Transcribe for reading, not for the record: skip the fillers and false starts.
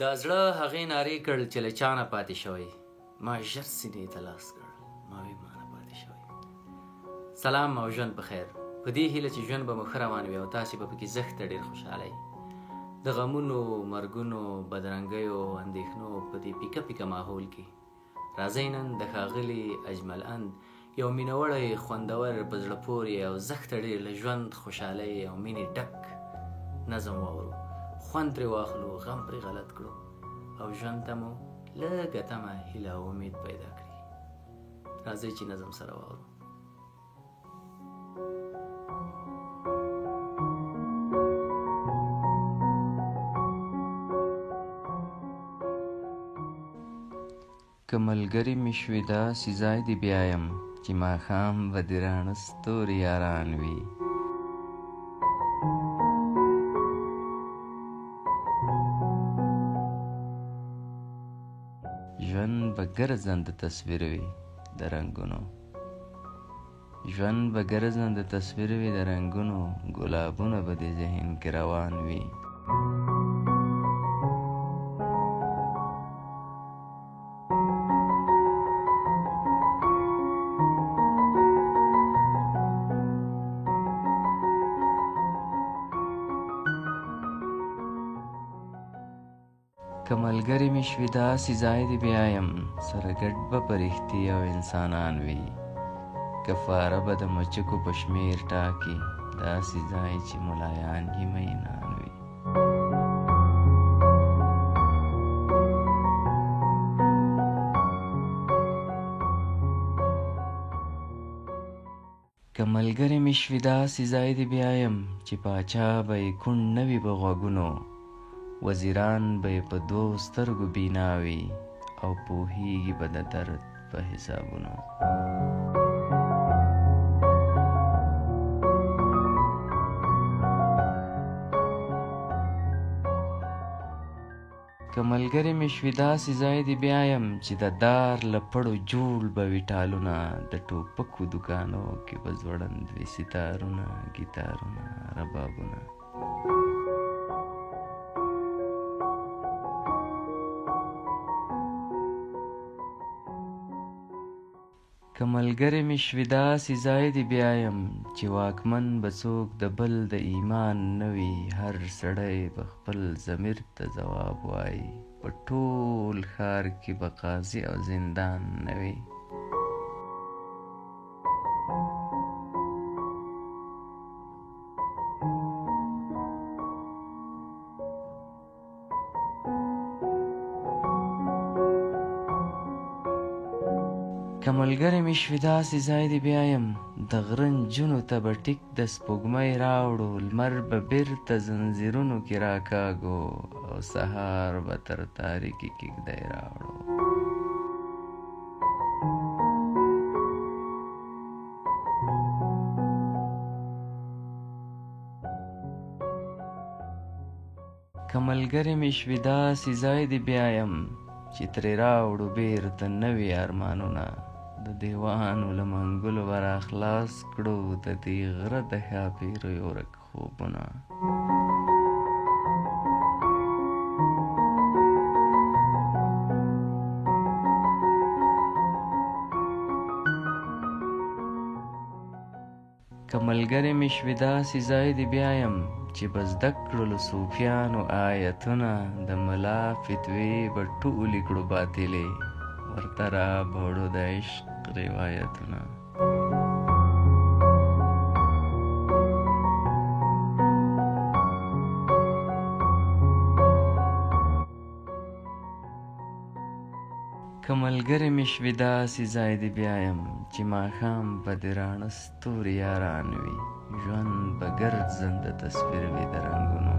دا زړه هغې نارې کړ چې له چا نه پاتې شوی. ما ژر سینې ته لاس کړ. ما وی ما نه پاتې شوی. سلام او ژوند په خیر. په دې هیله چې ژوند به مو ښه روان وي او تاسې به پکې زښته ډېر خوشحاله یئ. د غمونو، مرګونو، بدرنګیو، اندېښنو په دې پیکه پیکه ماحول کې راځئ نن د ښاغلي اجمل اند یو مینهوړی، خوندور، په زړه پورې او زښته ډېر له ژوند، خوشحالۍ او مینې ډک نظم واورو. خوند پرې واخلو، غم پرې غلط کړو او ژوند ته مو لږه تمه، هیله او امید پیدا کړي. راځئ چې نظم سره واورو. که ملګري مې شوې داسې ځای دې بیایم چې ماښام به د راڼه ستوري یاران وي. ژوند به ګرځنده تصویر وي د رنګونو، ژوند به ګرځنده تصویر وي د رنګونو، ګلابونه به د ذهن کې روان وي. که ملګري مې شوې داسې ځای دې بیایم، سره ګډ به فرښتې او انسانان وي. کفاره به د مچکو په شمېر ټاکي، داسې ځای چې ملایان یې مینان وي. که ملګري مې شوې داسې ځای دې بیایم چې پاچا به یې کوڼ نه وي په غوږونو، وزیران به یې په دوو سترګو بینا وي او پوهیږي به د درد په حسابونو. که ملګري مې شوې داسې ځای دې بیایم چې د دار له پړو جوړ به وي ټالونه، د ټوپکو دوکانو کې به ځوړند وي ستارونه، ګیتارونه، ربابونه. که ملګري مې شوې داسې ځای دې بیایم چې واکمن به څوک د بل د ایمان نه وي، هر سړی به خپل ضمیر ته ځواب وایي، په ټول ښار کې به قاضي او زندان نه وي. که ملګري مې شوې داسې ځای دې بیایم، د غره نجونو ته به ټیک د سپوږمۍ راوړو، لمر به بیرته ځنځیرونو کې راکاږو او سهار به تر تاریکې کیږدۍ راوړو. که ملګري مې شوې داسې ځای دې بیایم چې ترې راوړو بیرته نوي ارمانونه، د دیوانو له منګلو به راخلاص کړو د دې غره د ښاپېریو ورک خوبونه. که ملګري مې شوې داسې ځای دې بیایم چې به زده کړو له صوفیانو آیتونه، د ملا فتوې به ټولې کړو باطلې، ورته رابوړو د عشق روایتونه. که ملګري مې شوې داسې ځای دې بیایم چې ماښام به د راڼه ستوري یاران وي، ژوند به ګرځنده تصویر وي د رنګونو.